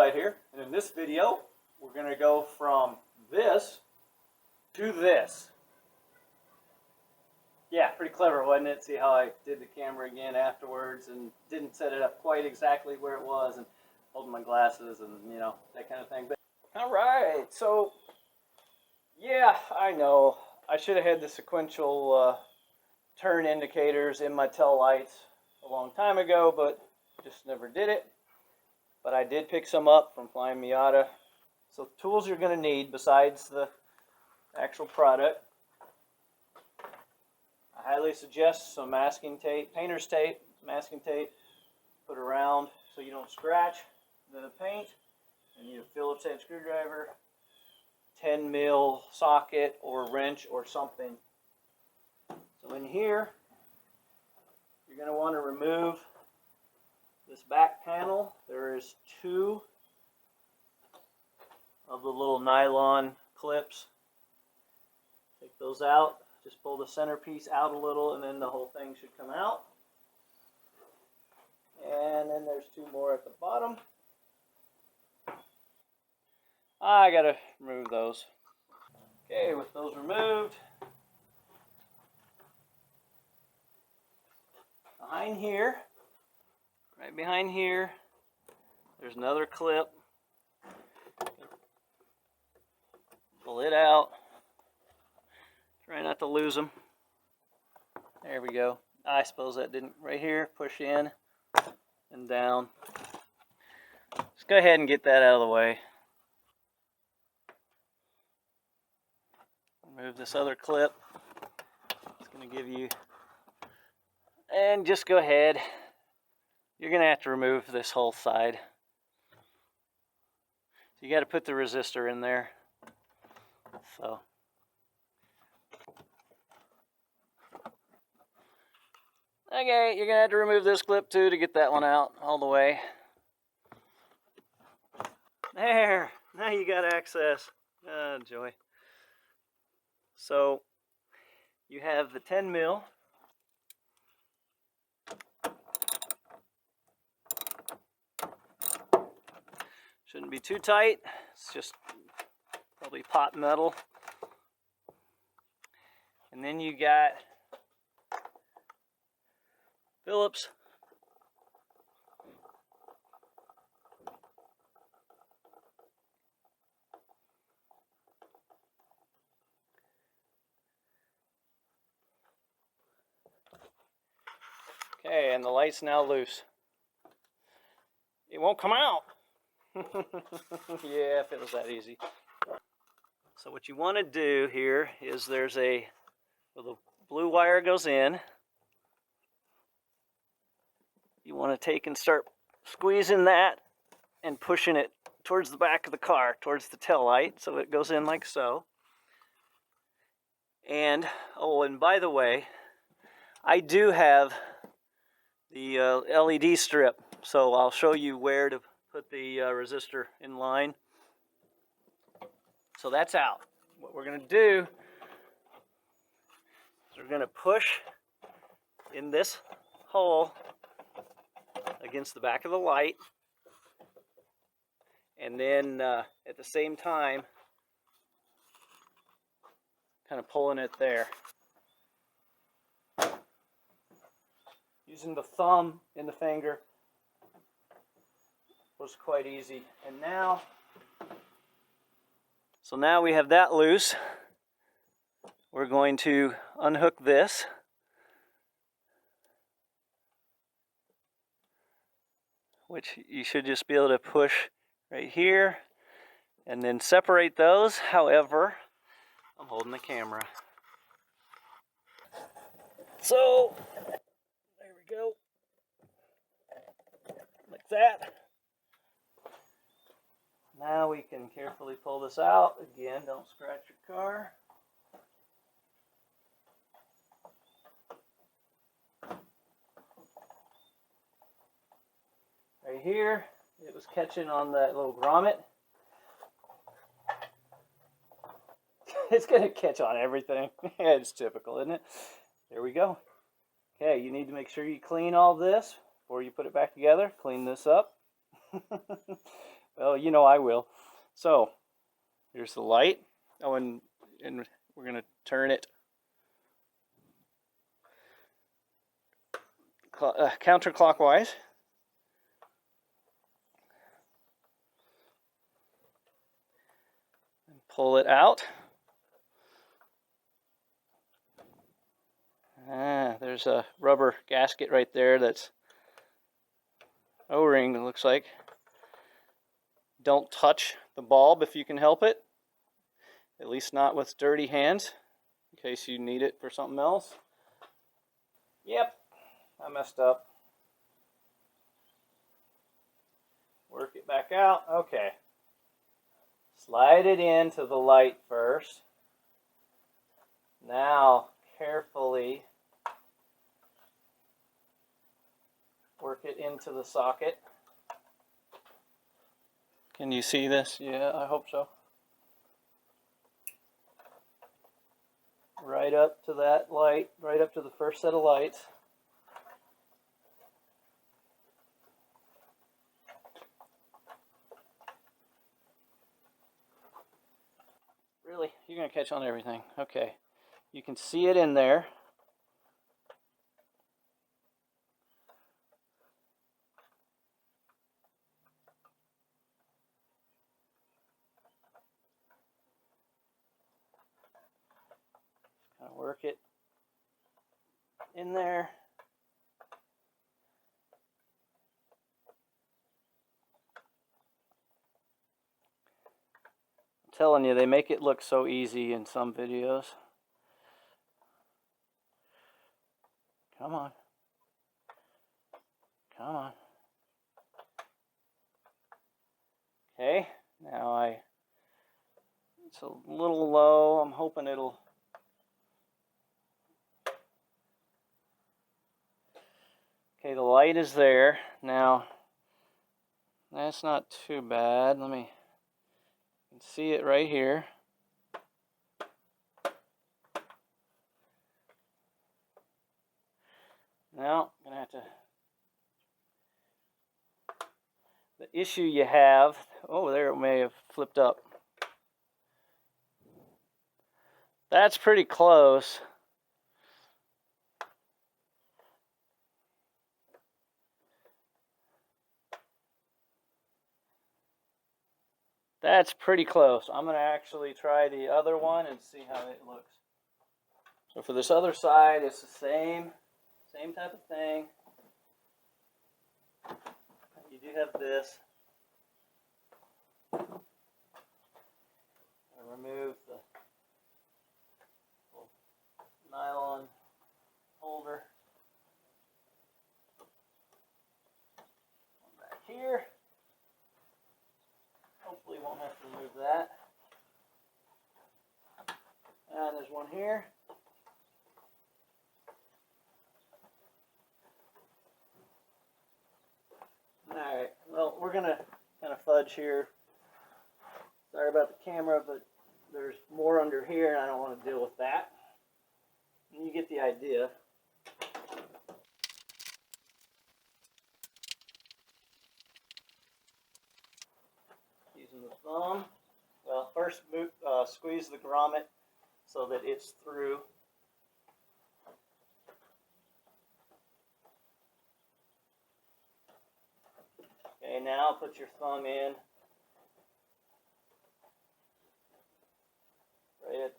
iJDMTOY here, and in this video we're going to go from this to this. Yeah, pretty clever, wasn't it? See how I did the camera again afterwards and didn't set it up quite exactly where it was, and holding my glasses and you know, that kind of thing. But alright, so yeah, I know I should have had the sequential turn indicators in my tail lights a long time ago, but just never did it. But I did pick some up from Flyin Miata. So tools you're going to need besides the actual product. I highly suggest some masking tape, painter's tape, masking tape, put around so you don't scratch the paint. You need a Phillips head screwdriver, 10 mil socket or wrench or something. So in here, you're going to want to remove this back panel. There is 2 of the little nylon clips. Take those out. Just pull the centerpiece out a little and then the whole thing should come out. And then there's 2 more at the bottom. I gotta remove those. Okay, with those removed, behind here, right behind here, there's another clip. Pull it out. Try not to lose them. There we go. I suppose that didn't. Right here, push in and down. Let's go ahead and get that out of the way. Remove this other clip. It's going to give you, and just go ahead. You're going to have to remove this whole side. So you got to put the resistor in there. So okay, you're going to have to remove this clip too to get that one out all the way. There, now you got access. Oh, joy. So you have the 10 mil. Shouldn't be too tight. It's just probably pot metal. And then you got Phillips. Okay, and the light's now loose. It won't come out. Yeah, if it was that easy. So what you want to do here is there's a, well, the blue wire goes in. You want to take and start squeezing that and pushing it towards the back of the car, towards the tail light, so it goes in like so. And, oh, and by the way, I do have the LED strip, so I'll show you where to put the resistor in line. So that's out. What we're going to do is we're going to push in this hole against the back of the light, and then at the same time kind of pulling it there. Using the thumb and the finger was quite easy. And now, so now we have that loose. We're going to unhook this. Which you should just be able to push right here and then separate those. However, I'm holding the camera. So, there we go. Like that. Now we can carefully pull this out. Again, don't scratch your car. Right here, it was catching on that little grommet. It's going to catch on everything. It's typical, isn't it? There we go. Okay, you need to make sure you clean all this before you put it back together. Clean this up. Well, you know I will. So, here's the light. Oh, and we're going to turn it counterclockwise. And pull it out. There's a rubber gasket right there that's O-ring, it looks like. Don't touch the bulb if you can help it. At least not with dirty hands, in case you need it for something else. Yep, I messed up. Work it back out. Okay. Slide it into the light first. Now, carefully work it into the socket. Can you see this? Yeah, I hope so. Right up to that light, right up to the first set of lights. Really? You're going to catch on everything. Okay. You can see it in there. Kind of work it in there. I'm telling you, they make it look so easy in some videos. Come on. Come on. Okay, now it's a little low. I'm hoping it'll. Okay, the light is there. Now, that's not too bad. You can see it right here. Now, I'm going to have to. The issue you have, oh, there it may have flipped up. That's pretty close. That's pretty close. I'm going to actually try the other one and see how it looks. So for this other side, it's the same type of thing. You do have this. I remove the nylon holder. One back here. Hopefully won't have to remove that. And there's one here. Alright, well, we're going to kind of fudge here. Sorry about the camera, but there's more under here and I don't want to deal with that. You get the idea. Using the thumb. Well, first squeeze the grommet so that it's through. Okay, now put your thumb in.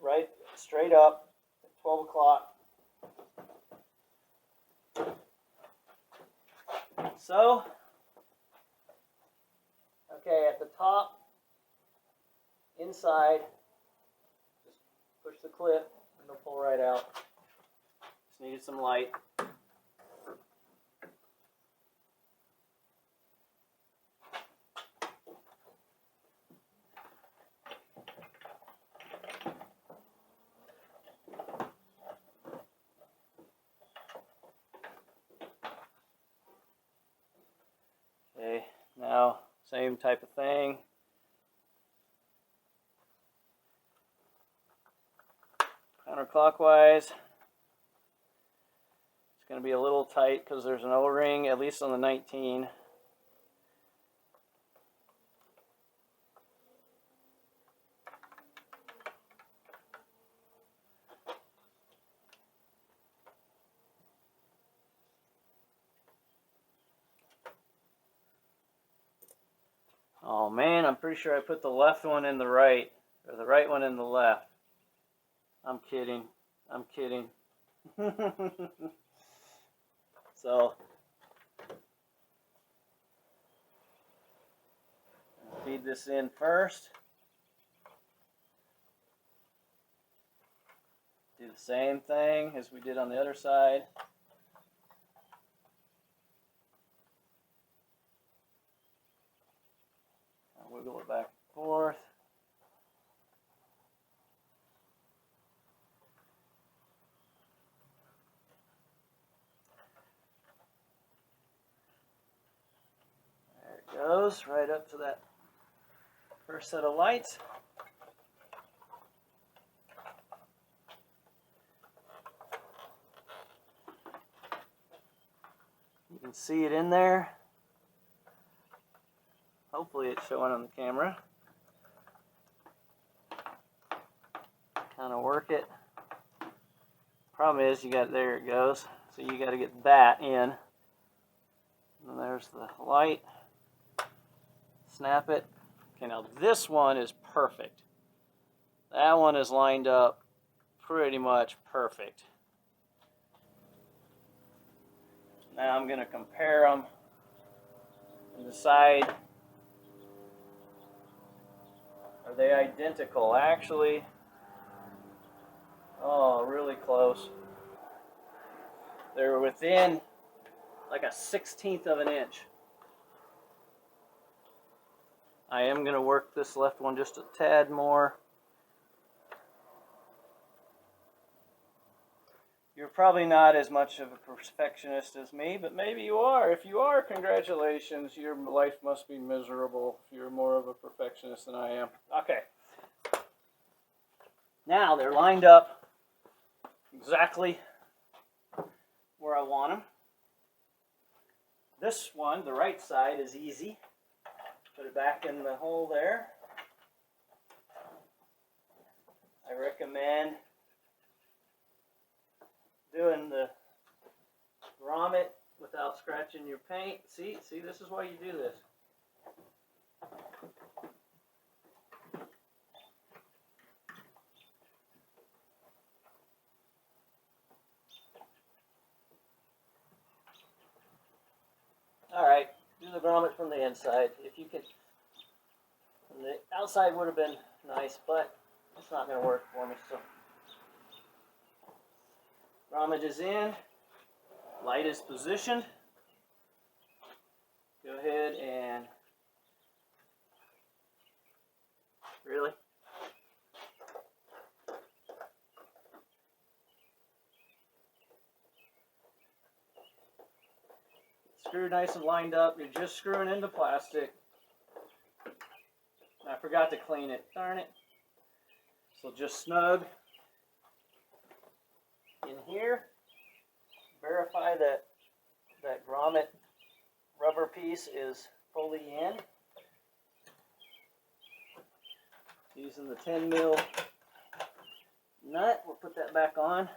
Right straight up at 12 o'clock. So, okay, at the top, inside, just push the clip and it'll pull right out. Just needed some light. Okay, now same type of thing. Counterclockwise. It's going to be a little tight because there's an O-ring, at least on the 19. Oh man, I'm pretty sure I put the left one in the right, or the right one in the left. I'm kidding. I'm kidding. So, feed this in first. Do the same thing as we did on the other side. I'll wiggle it back and forth. There it goes, right up to that first set of lights. You can see it in there. Hopefully it's showing on the camera. Kind of work it. Problem is, there it goes. So you got to get that in. And there's the light. Snap it. Okay, now this one is perfect. That one is lined up pretty much perfect. Now I'm going to compare them and decide, are they identical? Actually, oh, really close. They're within like a 1/16 of an inch. I am going to work this left one just a tad more. You're probably not as much of a perfectionist as me, but maybe you are. If you are, congratulations. Your life must be miserable if you're more of a perfectionist than I am. Okay. Now they're lined up exactly where I want them. This one, the right side, is easy. Put it back in the hole there. I recommend doing the grommet without scratching your paint. See, this is why you do this. All right, do the grommet from the inside. If you could, from the outside would have been nice, but it's not going to work for me. So, grommet is in, light is positioned. Go ahead and really. Screw nice and lined up. You're just screwing into plastic. I forgot to clean it. Darn it. So just snug in here. Verify that that grommet rubber piece is fully in. Using the 10 mil nut, we'll put that back on.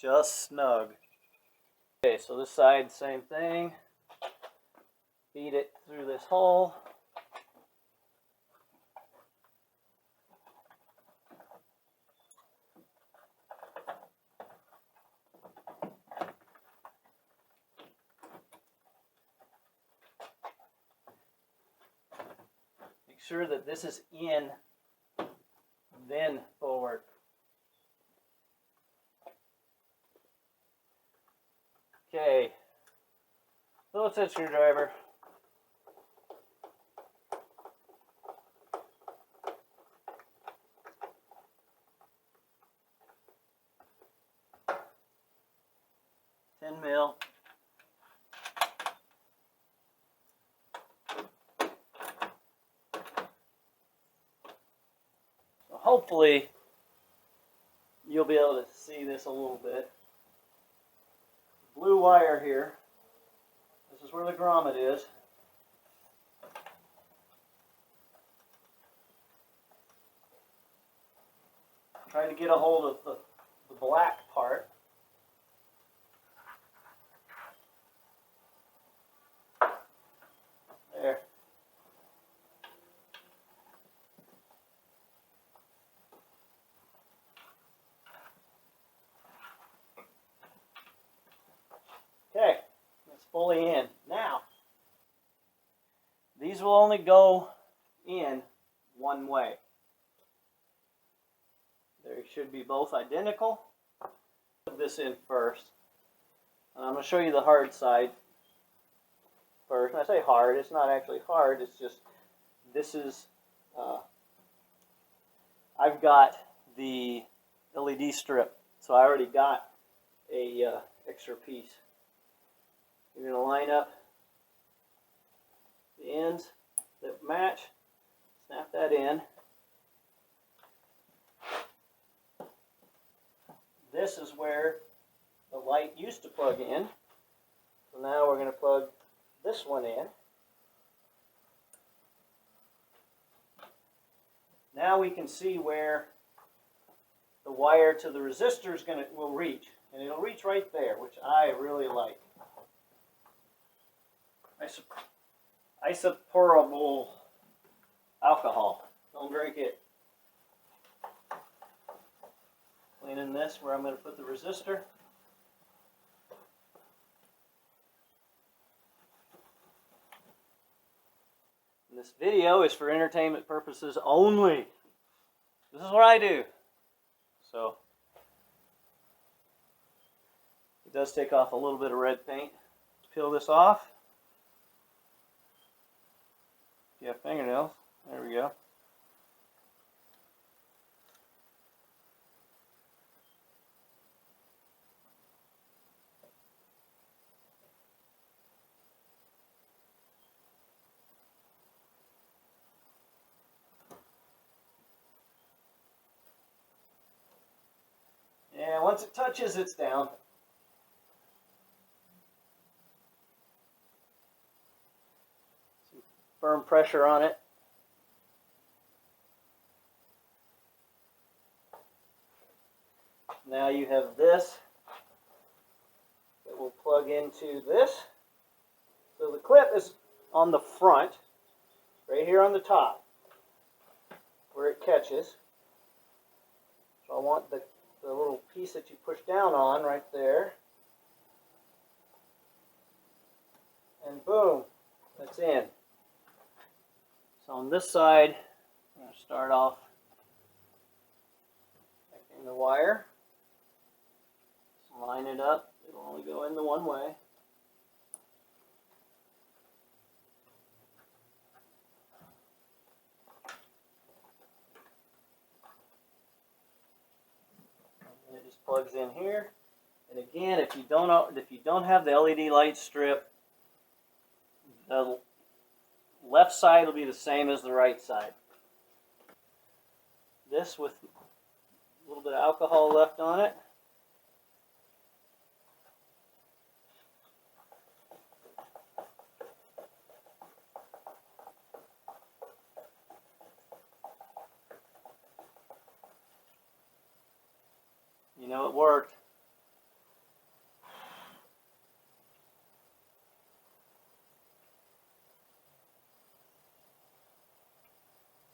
Just snug. Okay, so this side, same thing. Feed it through this hole. Make sure that this is in, then forward. Okay, Phillips head screwdriver. Mil. So hopefully you'll be able to see this a little bit. Blue wire here. This is where the grommet is. Try to get a hold of the black part. There. Okay, it's fully in. Now, these will only go in one way. They should be both identical. Put this in first. And I'm going to show you the hard side first. And I say hard, it's not actually hard, it's just this is, I've got the LED strip, so I already got a extra piece. You're going to line up the ends that match, snap that in. This is where the light used to plug in. So now we're going to plug this one in. Now we can see where the wire to the resistor is will reach. And it'll reach right there, which I really like. Isopropyl alcohol. Don't drink it. Cleaning this where I'm going to put the resistor. And this video is for entertainment purposes only. This is what I do. So it does take off a little bit of red paint. Peel this off. If you have fingernails, there we go. And once it touches, it's down. Some firm pressure on it. Now you have this that will plug into this. So the clip is on the front, right here on the top, where it catches. So I want the little piece that you push down on right there. And boom, that's in. So on this side, I'm going to start off connecting the wire. Just line it up. It'll only go in the one way. It just plugs in here. And again, if you don't have the LED light strip, the left side will be the same as the right side. This with a little bit of alcohol left on it. You know it worked.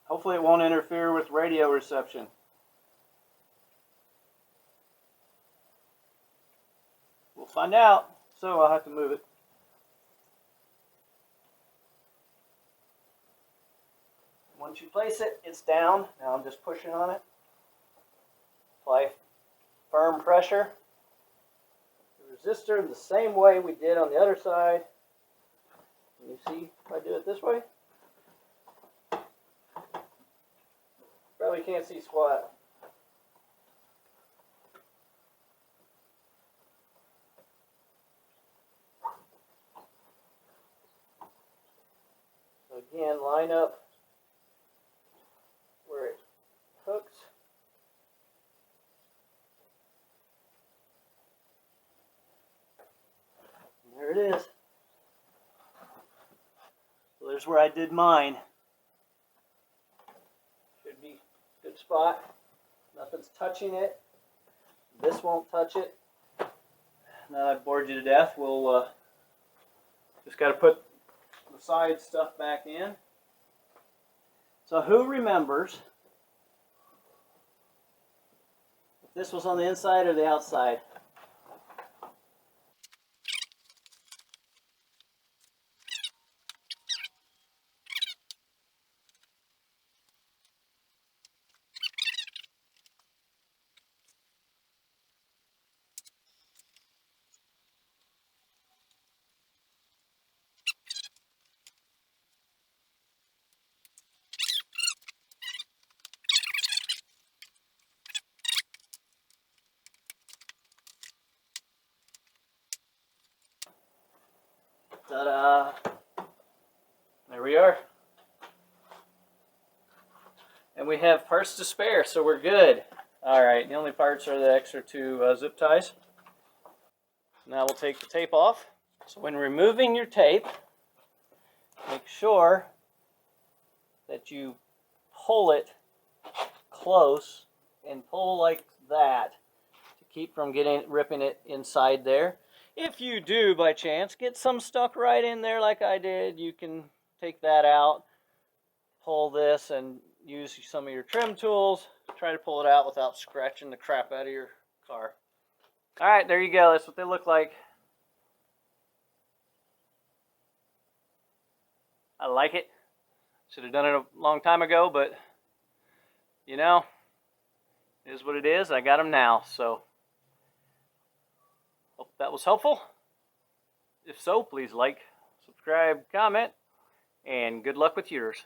Hopefully it won't interfere with radio reception. We'll find out, so I'll have to move it. Once you place it, it's down. Now I'm just pushing on it. Apply firm pressure. The resistor the same way we did on the other side. Can you see if I do it this way? Probably can't see squat. So again, line up where it hooks. And there it is. So there's where I did mine. Should be a good spot. Nothing Nothing's touching it. This won't touch it. Now I've bored you to death. We'll just got to put the side stuff back in. So who remembers if this was on the inside or the outside? Ta-da! There we are. And we have parts to spare, so we're good. Alright, the only parts are the extra two zip ties. Now we'll take the tape off. So when removing your tape, make sure that you pull it close and pull like that to keep from ripping it inside there. If you do by chance get some stuck right in there like I did, you can take that out, pull this, and use some of your trim tools. Try to pull it out without scratching the crap out of your car. Alright, there you go. That's what they look like. I like it. Should have done it a long time ago, but you know, it is what it is. I got them now, so hope that was helpful. If so, please like, subscribe, comment, and good luck with yours.